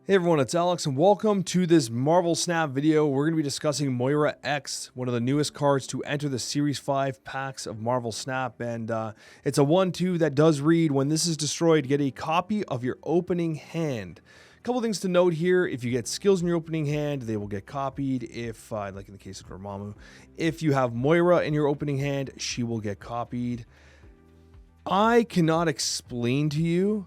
Hey everyone, it's Alex and welcome to this Marvel Snap video. We're going to be discussing Moira X, one of the newest cards to enter the Series 5 packs of Marvel Snap. And it's a 1-2 that does read, when this is destroyed, get a copy of your opening hand. A couple things to note here: if you get skills in your opening hand, they will get copied. If, like in the case of Dormammu, if you have Moira in your opening hand, she will get copied. I cannot explain to you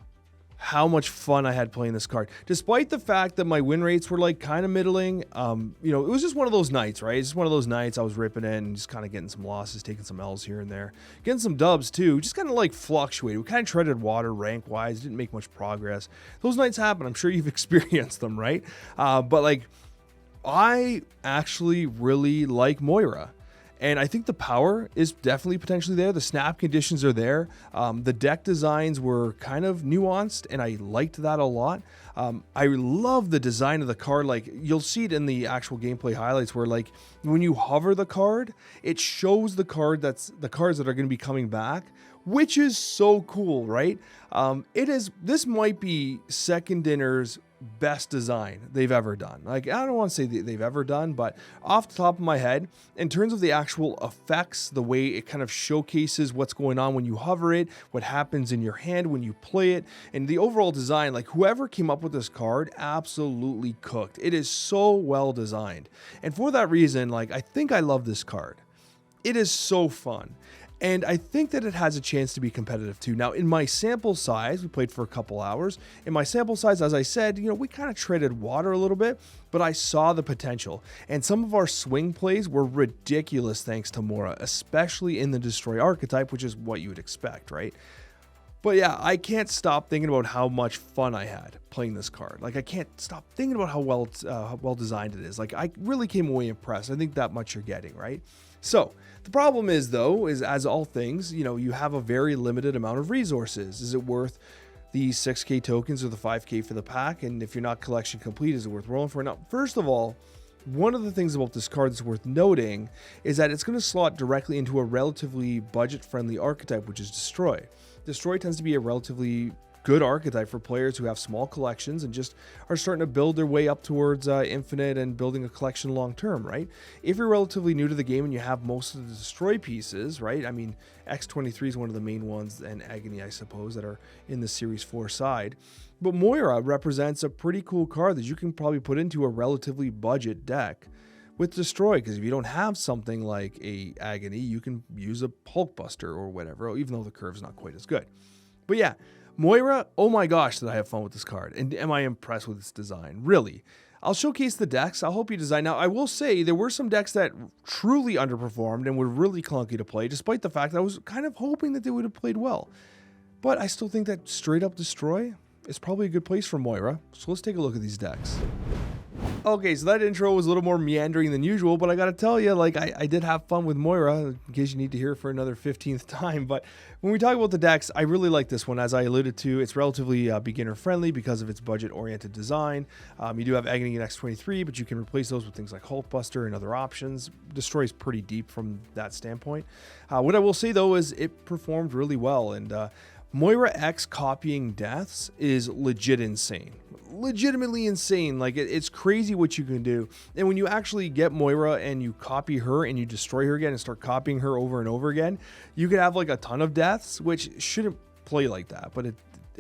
how much fun I had playing this card, despite the fact that my win rates were like kind of middling. It was just one of those nights, right? It's just one of those nights I was ripping in and just kind of getting some losses, taking some L's here and there, getting some dubs too, just kind of like fluctuated. We kind of treaded water rank wise, didn't make much progress. Those nights happen. I'm sure you've experienced them, right? But like, I actually really like Moira. And I think the power is definitely potentially there. The snap conditions are there. The deck designs were kind of nuanced, and I liked that a lot. I love the design of the card. Like, you'll see it in the actual gameplay highlights where, like, when you hover the card, it shows the cards that are going to be coming back, which is so cool, right? This might be Second Dinner's best design they've ever done. Like, I don't want to say they've ever done, but off the top of my head, in terms of the actual effects, the way it kind of showcases what's going on when you hover it, what happens in your hand when you play it, and the overall design, like, whoever came up with this card absolutely cooked. It is so well designed. And for that reason, like, I think I love this card. It is so fun. And I think that it has a chance to be competitive too. Now, in my sample size, we played for a couple hours. In my sample size, as I said, we kind of treaded water a little bit, but I saw the potential. And some of our swing plays were ridiculous thanks to Moira, especially in the Destroy archetype, which is what you would expect, right? But yeah, I can't stop thinking about how much fun I had playing this card. Like, I can't stop thinking about how well designed it is. Like, I really came away impressed. I think that much you're getting, right? So the problem is, though, is as all things, you have a very limited amount of resources. Is it worth the 6K tokens or the 5K for the pack? And if you're not collection complete, is it worth rolling for it? Now, first of all, one of the things about this card that's worth noting is that it's going to slot directly into a relatively budget-friendly archetype, which is Destroy. Destroy tends to be a relatively good archetype for players who have small collections and just are starting to build their way up towards infinite and building a collection long term, right? If you're relatively new to the game and you have most of the Destroy pieces, right? I mean, X23 is one of the main ones, and Agony, I suppose, that are in the Series 4 side. But Moira represents a pretty cool card that you can probably put into a relatively budget deck with Destroy, because if you don't have something like a Agony, you can use a Hulkbuster or whatever, even though the curve's not quite as good. But yeah, Moira, oh my gosh, did I have fun with this card, and am I impressed with its design? Really. I'll showcase the decks. I'll help you design. Now, I will say there were some decks that truly underperformed and were really clunky to play, despite the fact that I was kind of hoping that they would have played well. But I still think that straight up Destroy is probably a good place for Moira. So let's take a look at these decks. Okay, so that intro was a little more meandering than usual, but I gotta tell you, like, I did have fun with Moira, in case you need to hear it for another 15th time. But when we talk about the decks, I really like this one. As I alluded to, it's relatively beginner friendly because of its budget oriented design. You do have Agony and X23, but you can replace those with things like Hulkbuster and other options. Destroy is pretty deep from that standpoint. What I will say, though, is it performed really well, and Moira X copying deaths is legit insane. Legitimately insane. Like, it's crazy what you can do. And when you actually get Moira and you copy her and you destroy her again and start copying her over and over again, you could have like a ton of deaths, which shouldn't play like that, but it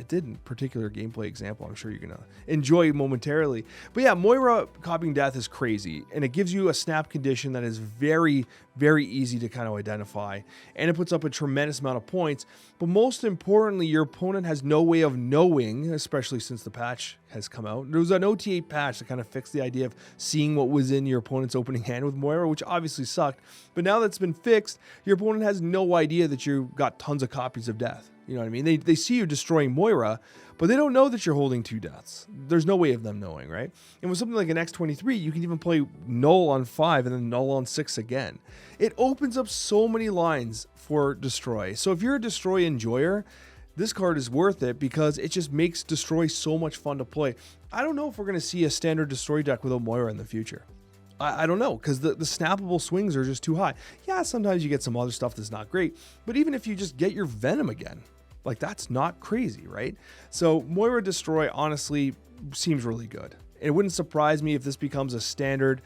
did in particular gameplay example. I'm sure you're gonna enjoy momentarily. But yeah, Moira copying death is crazy, and it gives you a snap condition that is very, very easy to kind of identify, and it puts up a tremendous amount of points. But most importantly, your opponent has no way of knowing, especially since the patch has come out. There was an OTA patch that kind of fixed the idea of seeing what was in your opponent's opening hand with Moira, which obviously sucked. But now that's been fixed, your opponent has no idea that you got tons of copies of death. You know what I mean? They see you destroying Moira, but they don't know that you're holding 2 deaths. There's no way of them knowing, right? And with something like an X23, you can even play null on 5 and then null on 6 again. It opens up so many lines for Destroy. So if you're a Destroy enjoyer, this card is worth it because it just makes Destroy so much fun to play. I don't know if we're going to see a standard Destroy deck without Moira in the future. I don't know, because the snappable swings are just too high. Yeah, sometimes you get some other stuff that's not great, but even if you just get your Venom again, Like, that's not crazy, right? So Moira Destroy honestly seems really good. It wouldn't surprise me if this becomes a standard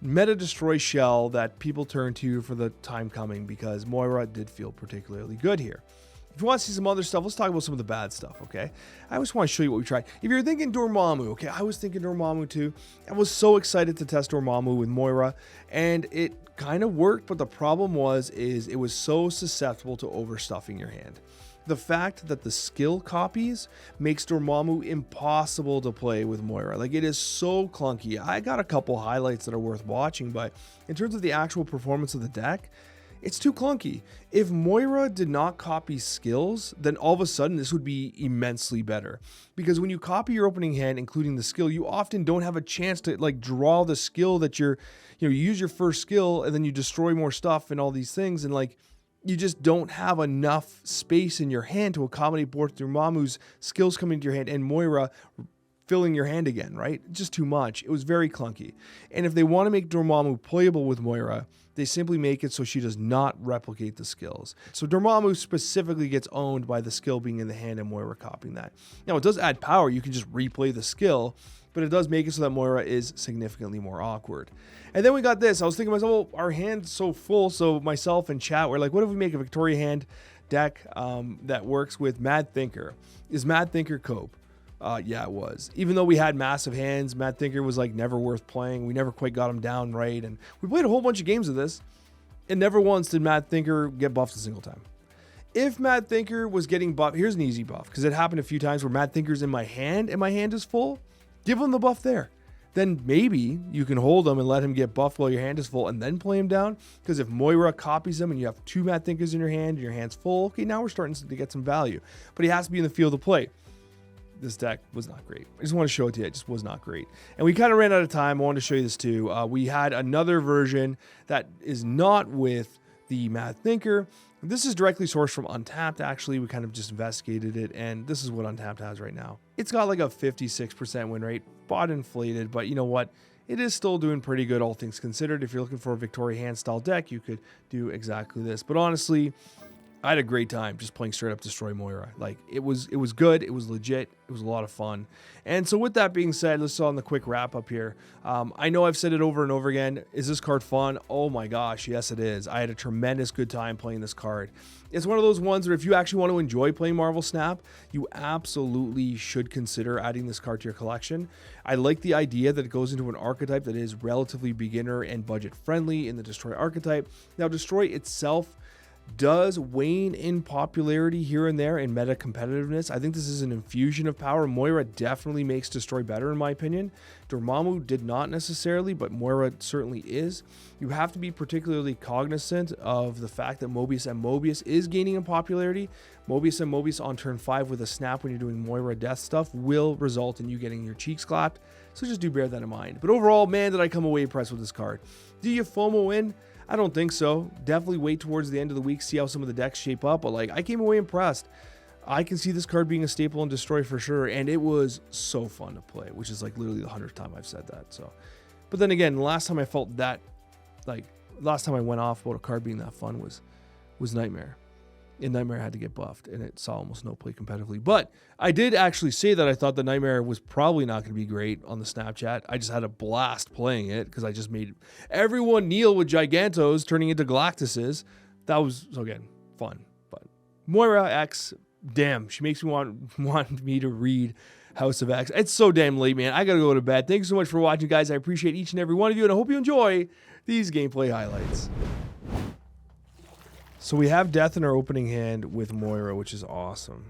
meta destroy shell that people turn to for the time coming, because Moira did feel particularly good here. If you want to see some other stuff, let's talk about some of the bad stuff, okay? I just want to show you what we tried. If you're thinking Dormammu, okay, I was thinking Dormammu too. I was so excited to test Dormammu with Moira, and it kind of worked, but the problem was it was so susceptible to overstuffing your hand. The fact that the skill copies makes Dormammu impossible to play with Moira. Like, it is so clunky. I got a couple highlights that are worth watching, but in terms of the actual performance of the deck, it's too clunky. If Moira did not copy skills, then all of a sudden this would be immensely better. Because when you copy your opening hand, including the skill, you often don't have a chance to like draw the skill that you use your first skill and then you destroy more stuff and all these things, and like, you just don't have enough space in your hand to accommodate both Dormammu's skills coming into your hand and Moira filling your hand again, right? Just too much. It was very clunky. And if they want to make Dormammu playable with Moira, they simply make it so she does not replicate the skills. So Dormammu specifically gets owned by the skill being in the hand and Moira copying that. Now, it does add power. You can just replay the skill, but it does make it so that Moira is significantly more awkward. And then we got this. I was thinking to myself, well, our hand's so full. So myself and chat were like, what if we make a Victoria hand deck that works with Mad Thinker? Is Mad Thinker cope? Yeah, it was. Even though we had massive hands, Mad Thinker was like never worth playing. We never quite got him down right. And we played a whole bunch of games of this, and never once did Mad Thinker get buffed a single time. If Mad Thinker was getting buffed, here's an easy buff, because it happened a few times where Mad Thinker's in my hand and my hand is full. Give him the buff there. Then maybe you can hold him and let him get buffed while your hand is full and then play him down. Because if Moira copies him and you have two Mad Thinkers in your hand and your hand's full, okay, now we're starting to get some value. But he has to be in the field of play. This deck was not great. I just want to show it to you. It just was not great. And we kind of ran out of time. I wanted to show you this too. We had another version that is not with the Mad Thinker. This is directly sourced from Untapped, actually. We kind of just investigated it, and this is what Untapped has right now. It's got like a 56% win rate, bot inflated, but you know what? It is still doing pretty good, all things considered. If you're looking for a Victoria hand style deck, you could do exactly this. But honestly, I had a great time just playing straight up Destroy Moira. Like, it was good, it was legit, it was a lot of fun. And so with that being said, let's on the quick wrap up here. I know I've said it over and over again. Is this card fun? Oh my gosh, yes it is. I had a tremendous good time playing this card. It's one of those ones where if you actually want to enjoy playing Marvel Snap, you absolutely should consider adding this card to your collection. I like the idea that it goes into an archetype that is relatively beginner and budget friendly in the Destroy archetype. Now, Destroy itself does wane in popularity here and there in meta competitiveness. I think this is an infusion of power. Moira definitely makes Destroy better, in my opinion. Dormammu did not necessarily, but Moira certainly is. You have to be particularly cognizant of the fact that Mobius and Mobius is gaining in popularity. Mobius and Mobius on turn 5 with a snap when you're doing Moira death stuff will result in you getting your cheeks clapped. So just do bear that in mind. But overall, man, did I come away impressed with this card. Do you FOMO in? I don't think so. Definitely wait towards the end of the week, see how some of the decks shape up. But like, I came away impressed. I can see this card being a staple in Destroy for sure. And it was so fun to play, which is like literally the 100th time I've said that. So, but then again, last time I felt that, like last time I went off about a card being that fun was Nightmare. And Nightmare had to get buffed, and it saw almost no play competitively. But I did actually say that I thought the Nightmare was probably not going to be great on the Snapchat. I just had a blast playing it because I just made everyone kneel with Gigantos turning into Galactuses. That was, so again, fun. But Moira X, damn, she makes me want me to read House of X. It's so damn late, man. I got to go to bed. Thanks so much for watching, guys. I appreciate each and every one of you, and I hope you enjoy these gameplay highlights. So we have death in our opening hand with Moira, which is awesome.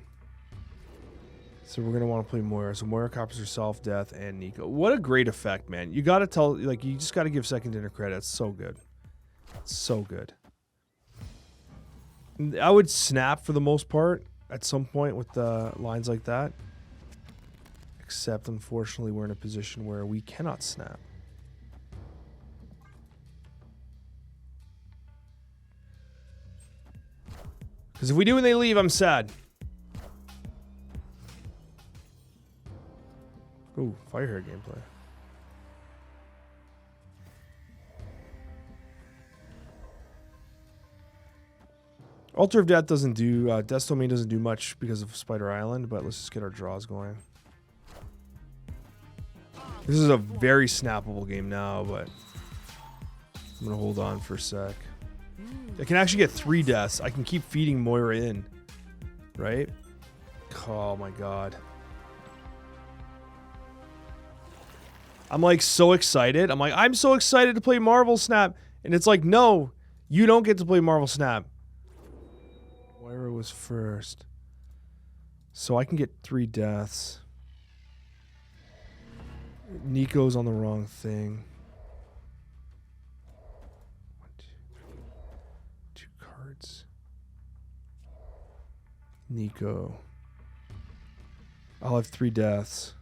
So we're going to want to play Moira. So Moira copies herself, death, and Nico. What a great effect, man. You got to tell, like, you just got to give second dinner credit. It's so good. It's so good. I would snap for the most part at some point with the lines like that. Except, unfortunately, we're in a position where we cannot snap. Because if we do and they leave, I'm sad. Ooh, Firehair gameplay. Altar of Death doesn't do, Death's Domain doesn't do much because of Spider Island, but let's just get our draws going. This is a very snappable game now, but I'm gonna hold on for a sec. I can actually get 3 deaths. I can keep feeding Moira in, right? Oh my god. I'm like so excited. I'm so excited to play Marvel Snap. And it's like, no, you don't get to play Marvel Snap. Moira was first. So I can get 3 deaths. Nico's on the wrong thing. 1, 2, 3. 2 cards. Nico. I'll have 3 deaths.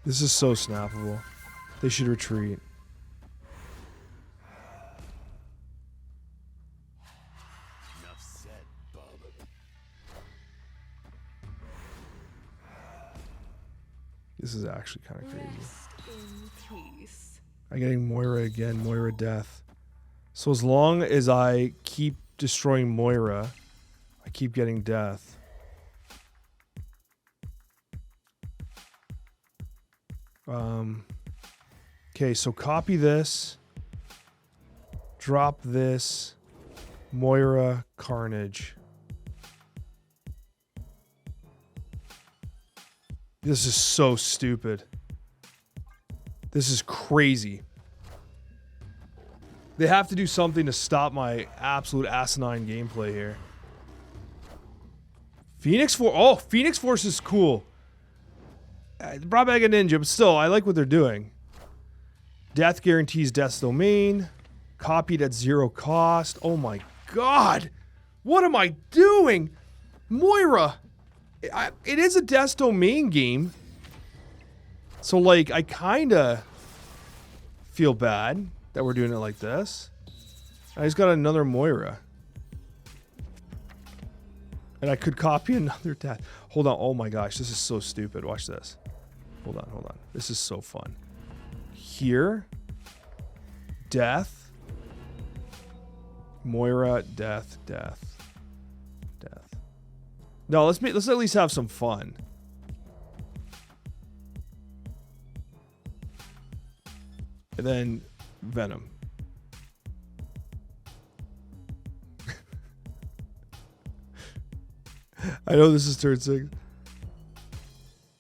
This is so snappable. They should retreat. Enough said, bub. This is actually kind of crazy. Rest in peace. I'm getting Moira again, Moira Death. So as long as I keep destroying Moira, I keep getting death. Okay, so copy this. Drop this. Moira Carnage. This is so stupid. This is crazy. They have to do something to stop my absolute asinine gameplay here. Phoenix Force. Oh, Phoenix Force is cool. Brought back a ninja, but still, I like what they're doing. Death guarantees Death's Domain. Copied at 0 cost. Oh my god. What am I doing? Moira. It is a Death's Domain game. So, like, I kind of feel bad that we're doing it like this. I just got another Moira. And I could copy another Death. Hold on. Oh my gosh. This is so stupid. Watch this. Hold on. Hold on. This is so fun. Here. Death. Moira. Death. Death. Death. No, let's at least have some fun. And then Venom. I know this is turn 6.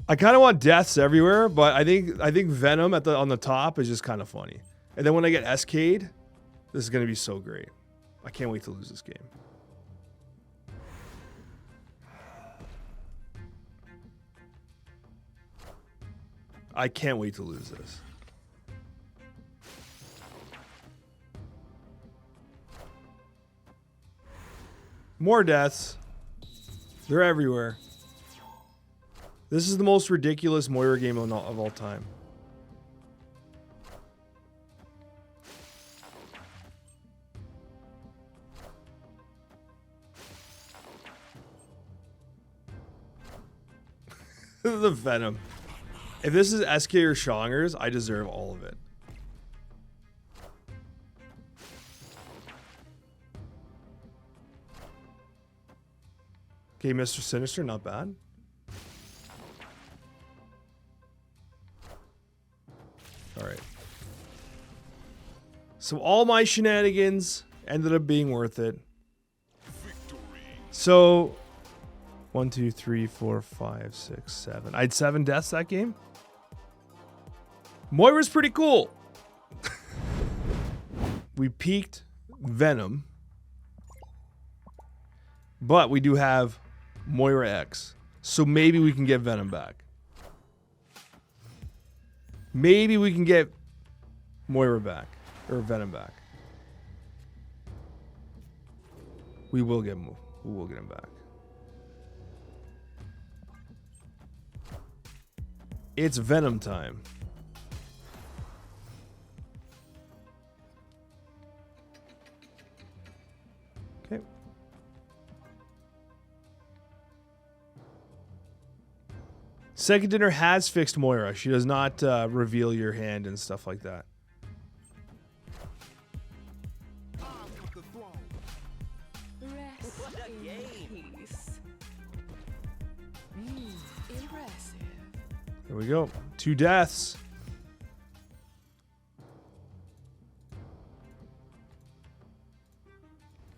I kind of want deaths everywhere, but I think Venom on the top is just kind of funny. And then when I get SK'd, this is gonna be so great. I can't wait to lose this game. I can't wait to lose this. More deaths. They're everywhere. This is the most ridiculous Moira game of all time. The Venom. If this is SK or Shongers, I deserve all of it. Okay, Mr. Sinister, not bad. All right. So all my shenanigans ended up being worth it. So 1, 2, 3, 4, 5, 6, 7. I had 7 deaths that game. Moira's pretty cool. We peaked Venom. But we do have Moira X. So maybe we can get Venom back. Maybe we can get Moira back. Or Venom back. We will get him back. It's Venom time. Okay. Second Dinner has fixed Moira. She does not reveal your hand and stuff like that. Rest in peace. Impressive. There we go. 2 deaths.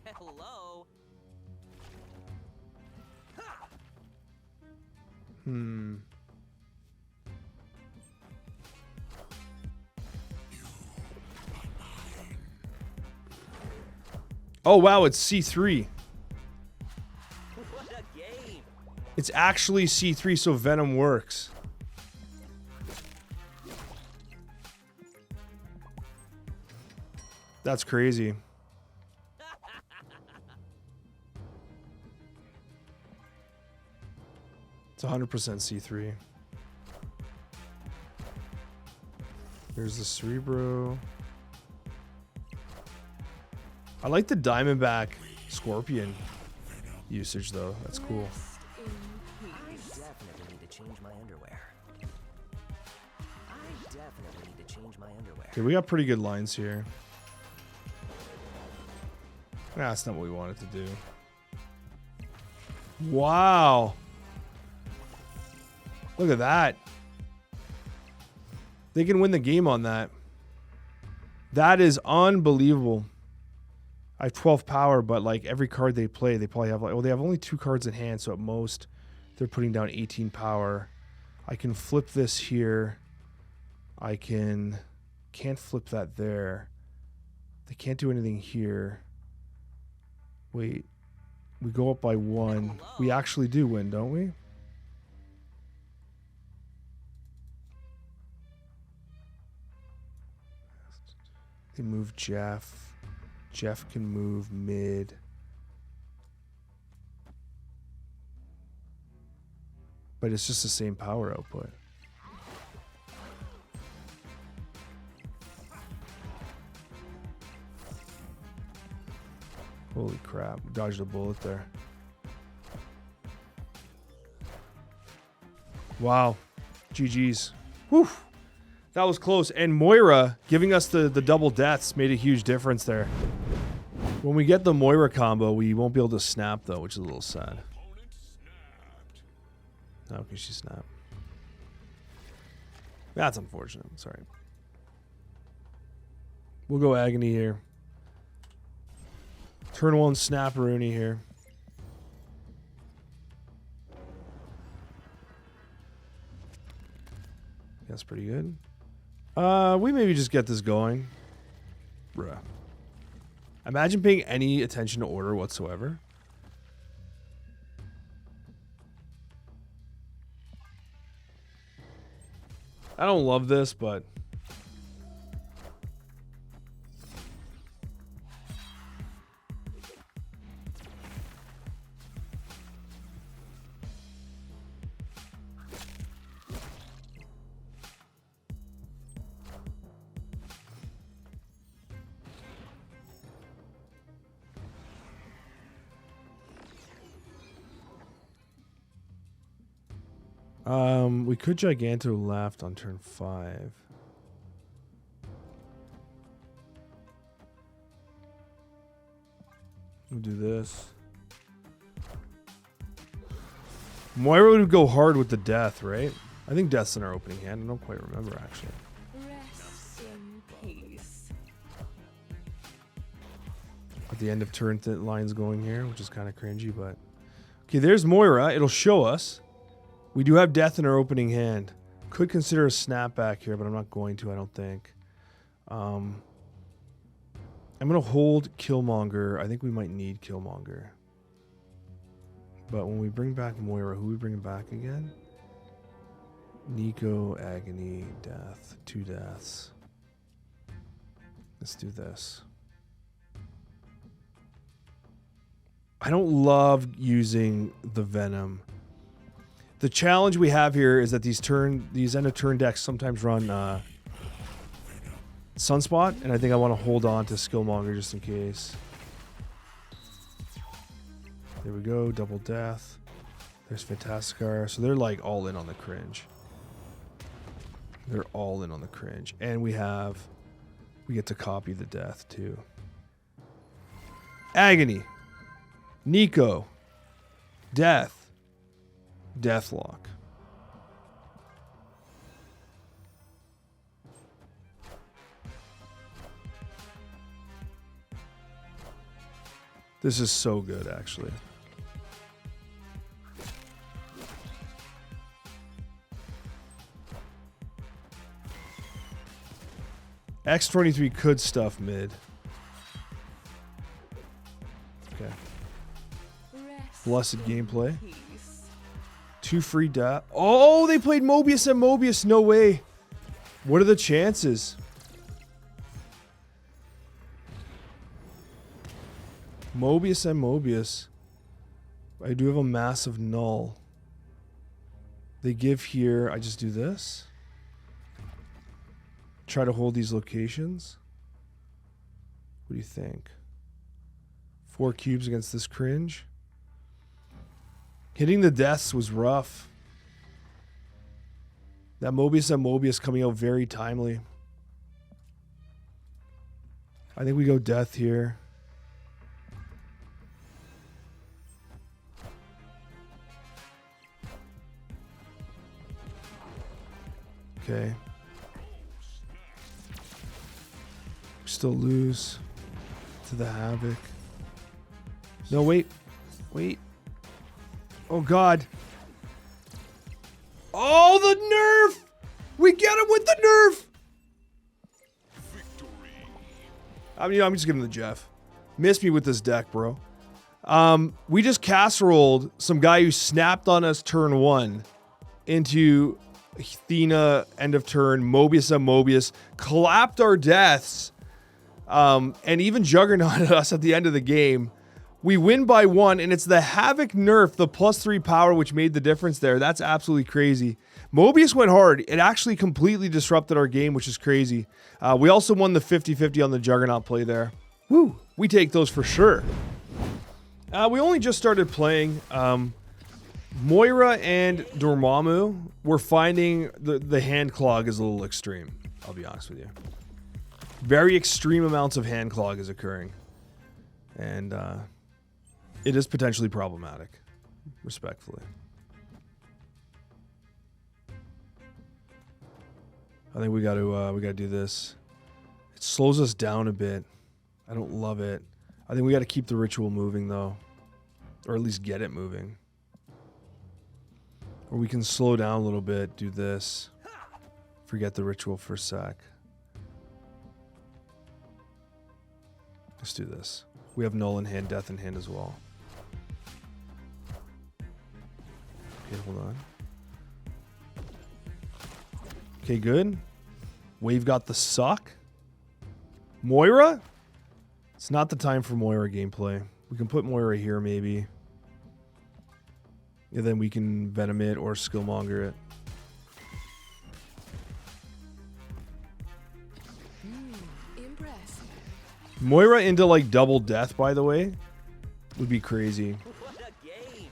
Hello. Oh, wow, it's C3. What a game. It's actually C3, so Venom works. That's crazy. It's 100% C3. Here's the Cerebro. I like the Diamondback Scorpion usage, though. That's cool. Rest in I peace. definitely need to change my underwear. I definitely need to change my underwear. Okay, we got pretty good lines here. Nah, that's not what we wanted to do. Wow. Look at that. They can win the game on that. That is unbelievable. I have 12 power, but like every card they play, they probably have like, well, they have only 2 cards in hand, so at most they're putting down 18 power. I can flip this here. I can't flip that there. They can't do anything here. Wait, we go up by 1. We actually do win, don't we? They move Jeff. Jeff can move mid. But it's just the same power output. Holy crap. Dodged a bullet there. Wow. GG's. Whew. That was close. And Moira giving us the double deaths made a huge difference there. When we get the Moira combo, we won't be able to snap, though, which is a little sad. How can she snap? That's unfortunate. Sorry. We'll go Agony here. Turn 1 Snap-a-rooney here. That's pretty good. We maybe just get this going. Bruh. Imagine paying any attention to order whatsoever. I don't love this, but... we could Giganto left on turn 5. We'll do this. Moira would go hard with the death, right? I think death's in our opening hand. I don't quite remember, actually. Rest in peace. At the end of turn lines going here, which is kind of cringy, but... Okay, there's Moira. It'll show us. We do have death in our opening hand. Could consider a snapback here, but I'm not going to, I don't think. I'm going to hold Killmonger. I think we might need Killmonger. But when we bring back Moira, who are we bringing back again? Nico, Agony, Death. 2 deaths. Let's do this. I don't love using the Venom. The challenge we have here is that these end of turn decks sometimes run Sunspot, and I think I want to hold on to Skillmonger just in case. There we go, double death. There's Fantasticar. So they're like all in on the cringe. They're all in on the cringe. And we get to copy the death too. Agony. Nico. Death. Deathlock. This is so good, actually. X23 could stuff mid. Okay. Rest Blessed in gameplay. peace. 2 free death. Oh, they played Mobius and Mobius. No way. What are the chances? Mobius and Mobius. I do have a massive null. They give here. I just do this. Try to hold these locations. What do you think? 4 cubes against this cringe. Hitting the deaths was rough. That Mobius and Mobius coming out very timely. I think we go death here. Okay. Still lose to the Havoc. No, wait. Wait. Oh, God. Oh, the nerf! We get him with the nerf! I mean, I'm just giving the Jeff. Miss me with this deck, bro. We just casseroled some guy who snapped on us turn 1 into Athena end of turn, Mobius and Mobius, clapped our deaths, and even juggernauted us at the end of the game. We win by 1, and it's the Havoc nerf, the +3 power, which made the difference there. That's absolutely crazy. Mobius went hard. It actually completely disrupted our game, which is crazy. We also won the 50-50 on the Juggernaut play there. Woo! We take those for sure. We only just started playing. Moira and Dormammu, we're finding the hand clog is a little extreme. I'll be honest with you. Very extreme amounts of hand clog is occurring. And it is potentially problematic, respectfully. I think we got to do this. It slows us down a bit. I don't love it. I think we got to keep the ritual moving though, or at least get it moving. Or we can slow down a little bit, do this. Forget the ritual for a sec. Let's do this. We have null in hand, death in hand as well. Okay, hold on. Okay, good. Wave got the suck. Moira? It's not the time for Moira gameplay. We can put Moira here maybe. And then we can Venom it or Skillmonger it. Impressive. Moira into like double death, by the way, would be crazy. What a game!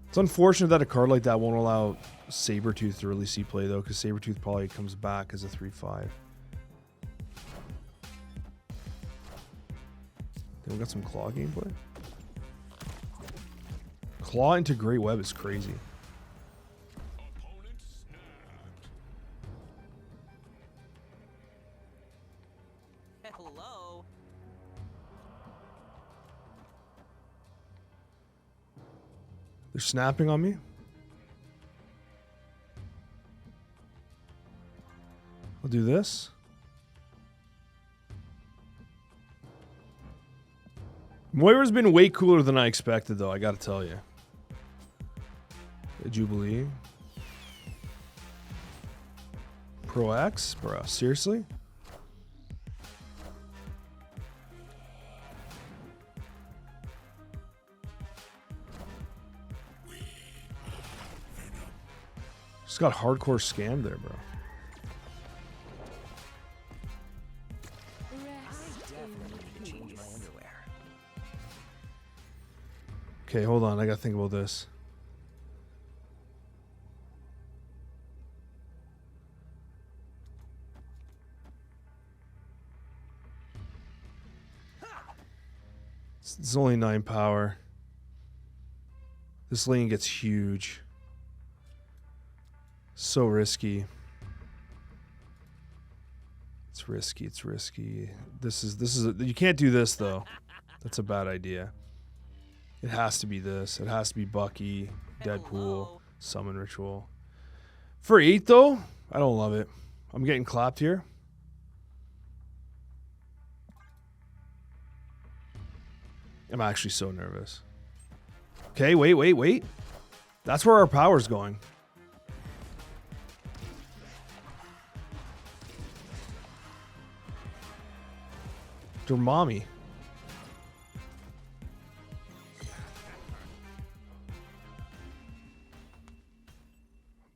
It's unfortunate that a card like that won't allow Sabretooth to really see play though, because Sabretooth probably comes back as a 3/5. Then we got some Claw gameplay. Claw into Great Web is crazy. Hello. They're snapping on me. I'll do this. Moira's been way cooler than I expected, though, I gotta tell you. Jubilee. Pro X? Bro, seriously? Just got hardcore scammed there, bro. Rest Definitely need to in change my peace. underwear. Okay, hold on. I gotta think about this. It's only 9 power. This lane gets huge. So risky. It's risky. It's risky. This is you can't do this though. That's a bad idea. It has to be this. It has to be Bucky, Deadpool, Hello. Summon Ritual. For 8 though, I don't love it. I'm getting clapped here. I'm actually so nervous. Okay, wait. That's where our power's going. Dormammu.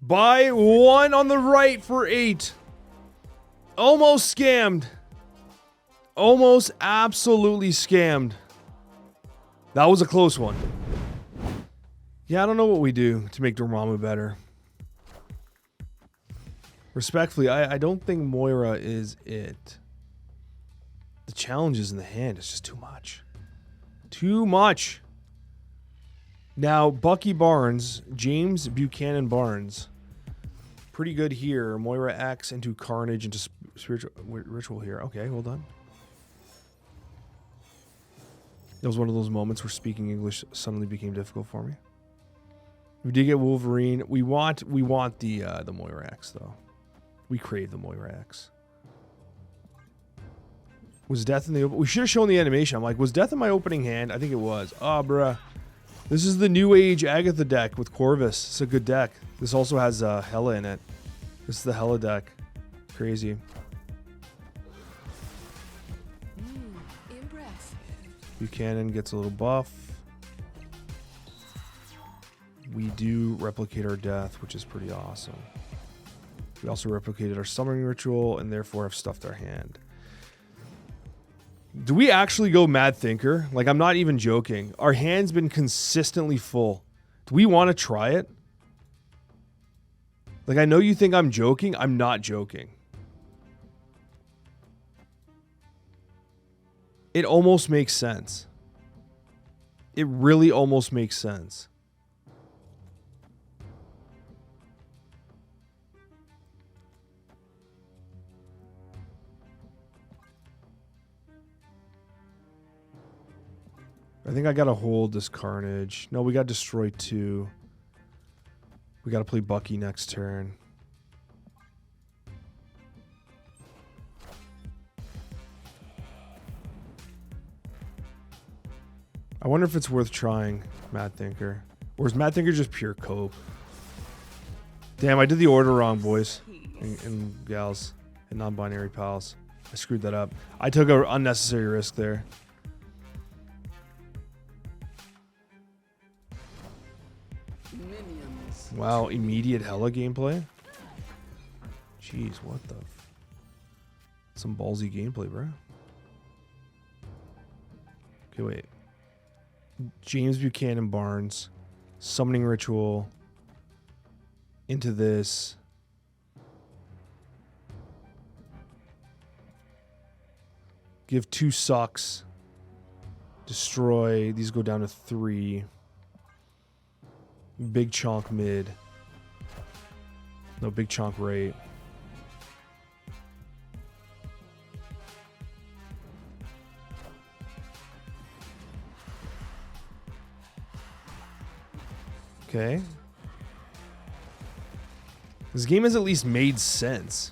Buy 1 on the right for 8. Almost scammed. Almost absolutely scammed. That was a close one. Yeah, I don't know what we do to make Dormammu better. Respectfully, I don't think Moira is it. The challenge is in the hand. It's just too much. Too much. Now, Bucky Barnes, James Buchanan Barnes. Pretty good here. Moira X into Carnage into Spiritual Ritual here. Okay, hold on. That was one of those moments where speaking English suddenly became difficult for me. We did get Wolverine. We want the Moira X though. We crave the Moira X. Was death in the open? We should have shown the animation. I'm like, was death in my opening hand? I think it was. Ah, bruh. This is the New Age Agatha deck with Corvus. It's a good deck. This also has Hela in it. This is the Hela deck. Crazy. Impressive. Buchanan gets a little buff. We do replicate our death, which is pretty awesome. We also replicated our summoning ritual and therefore have stuffed our hand. Do we actually go Mad Thinker? Like, I'm not even joking. Our hand's been consistently full. Do we want to try it? Like, I know you think I'm joking. I'm not joking. It almost makes sense. It really almost makes sense. I think I gotta hold this Carnage. No, we gotta destroy 2. We gotta play Bucky next turn. I wonder if it's worth trying Mad Thinker. Or is Mad Thinker just pure cope? Damn, I did the order wrong, boys and gals and non-binary pals. I screwed that up. I took an unnecessary risk there. Minions. Wow, immediate Hela gameplay? Jeez, what the... Some ballsy gameplay, bro. Okay, wait. James Buchanan Barnes. Summoning Ritual. Into this. Give 2 sucks. Destroy. These go down to 3. Big chonk mid. No, big chonk right. Okay. This game has at least made sense.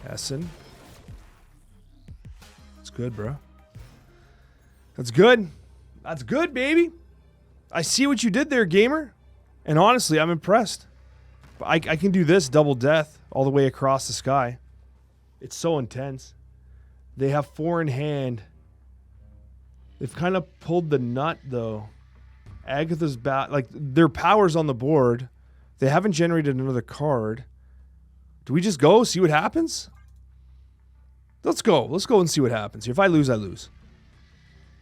Essen. That's good, bro. That's good. That's good, baby. I see what you did there, gamer. And honestly, I'm impressed. I can do this double death all the way across the sky. It's so intense. They have 4 in hand. They've kind of pulled the nut, though. Agatha's back. Like, their power's on the board. They haven't generated another card. Do we just go, see what happens? Let's go. Let's go and see what happens here. If I lose, I lose.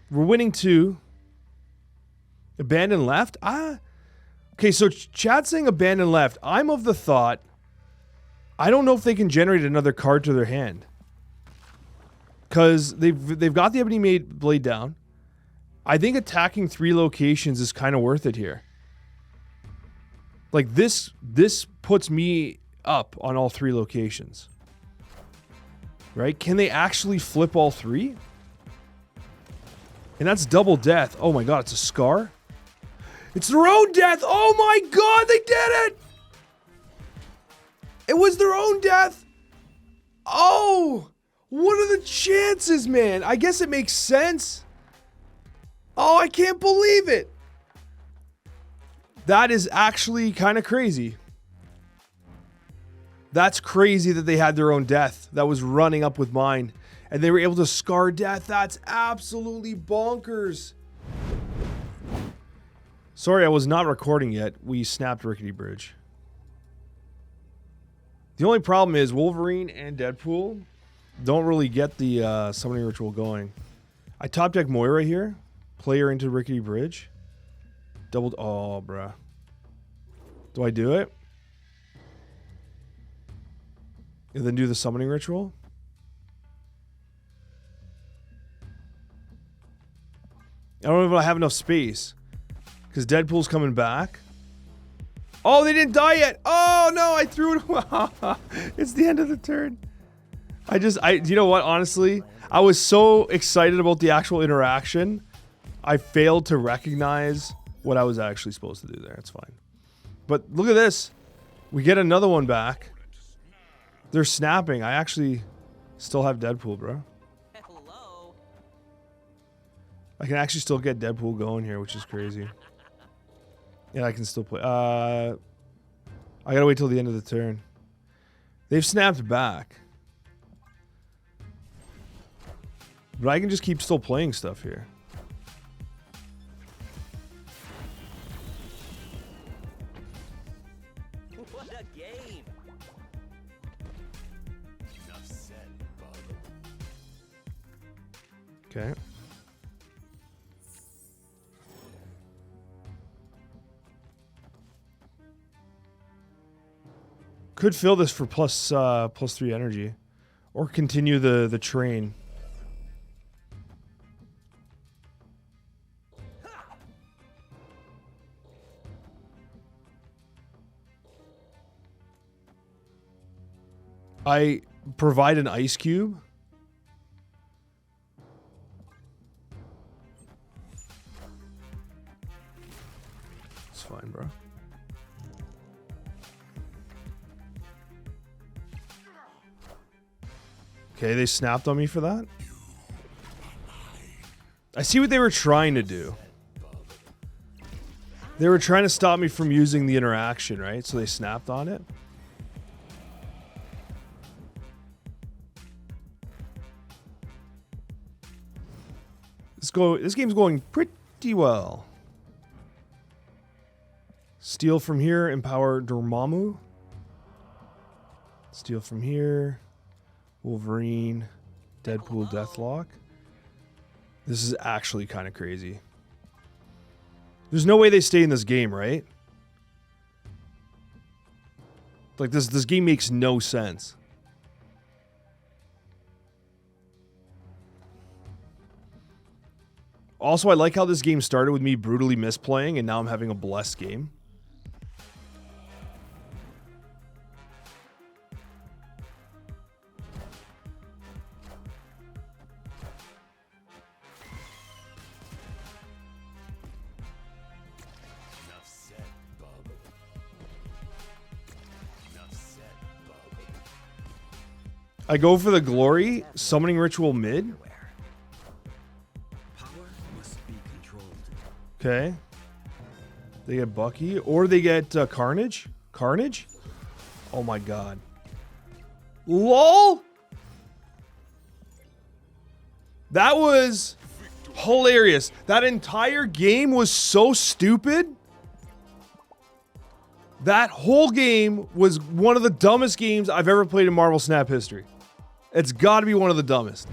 We're winning 2. Abandon left? Ah. Okay, so chat's saying abandon left. I'm of the thought, I don't know if they can generate another card to their hand. Because they've got the Ebony Blade down. I think attacking 3 locations is kind of worth it here. Like this puts me up on all 3 locations. Right? Can they actually flip all 3? And that's double death. Oh my god, it's a Scar? It's their own death! Oh my god, they did it! It was their own death! Oh! What are the chances, man? I guess it makes sense. Oh, I can't believe it! That is actually kind of crazy. That's crazy that they had their own death that was running up with mine. And they were able to Scar death. That's absolutely bonkers. Sorry, I was not recording yet. We snapped Rickety Bridge. The only problem is Wolverine and Deadpool don't really get the summoning ritual going. I top deck Moira here. Play her into Rickety Bridge. Doubled. Oh, bruh. Do I do it? And then do the summoning ritual? I don't know if I have enough space. Because Deadpool's coming back. Oh, they didn't die yet. Oh, no, I threw it. It's the end of the turn. You know what, honestly? I was so excited about the actual interaction. I failed to recognize what I was actually supposed to do there. It's fine. But look at this. We get another one back. They're snapping. I actually still have Deadpool, bro. Hello. I can actually still get Deadpool going here, which is crazy. Yeah, I can still play. I gotta wait till the end of the turn. They've snapped back. But I can just keep still playing stuff here. What a game. Enough said, bub. Okay. Could fill this for plus 3 energy. Or continue the train. I provide an ice cube. It's fine, bro. Okay, they snapped on me for that. I see what they were trying to do. They were trying to stop me from using the interaction, right? So they snapped on it. This game's going pretty well. Steal from here, empower Dormammu. Steal from here. Wolverine, Deadpool, Deathlock. This is actually kind of crazy. There's no way they stay in this game, right? Like this game makes no sense. Also, I like how this game started with me brutally misplaying, and now I'm having a blessed game. Enough said, bub. Enough said, bub. I go for the glory, summoning ritual mid. Okay. They get Bucky, or they get Carnage. Carnage? Oh my god. LOL! That was hilarious. That entire game was so stupid. That whole game was one of the dumbest games I've ever played in Marvel Snap history. It's got to be one of the dumbest.